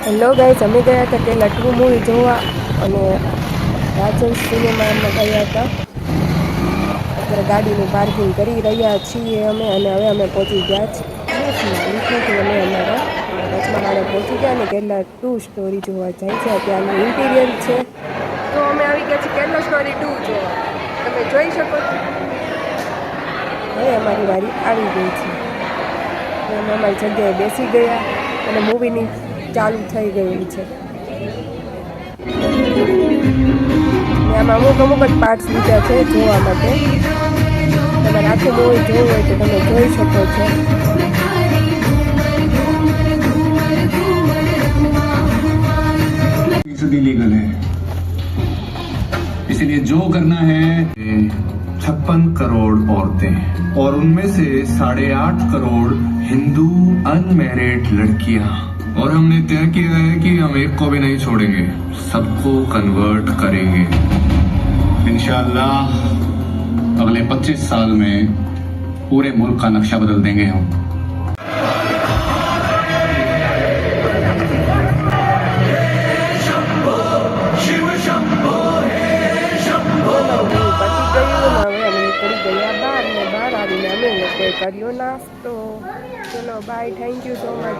Hello guys, અમે ગયા હતા કે લટવું મૂવી જોવા અને રાજન સિનેમામાં ગયા હતા. અત્યારે ગાડીનું પાર્કિંગ કરી રહ્યા છીએ અમે અને હવે અમે પહોંચી ગયા છીએ અમે અમારા રાજમહાળે પહોંચી ગયા અને કેરલા 2 સ્ટોરી જોવા જાય છે. ત્યાંનું ઇન્ટિરિયર છે તો અમે આવી ગયા છીએ કેરલા સ્ટોરી 2 જોવા. તમે જોઈ શકો છો. હવે અમારી વારી આવી ગઈ છે. અમે અમારી જગ્યાએ બેસી ગયા અને મૂવીની ચાલુ થઈ ગયું છે. આમાં અમુક જ પાર્ટ્સ લીધા છે જોવા માટે. તમારે આખું મૂવી જોવું હોય તો તમે જોઈ શકો છો. लीगल है, इसलिए जो करना है 56 करोड़ औरतें और उनमें से 8.5 करोड़ हिंदू अनमैरिड लड़कियां और हमने तय किया है कि हम एक को भी नहीं छोड़ेंगे, सबको कन्वर्ट करेंगे इंशाअल्लाह. अगले 25 साल में पूरे मुल्क का नक्शा बदल देंगे हम. કર્યો નાસ્તો. ચલો bye, thank you so much.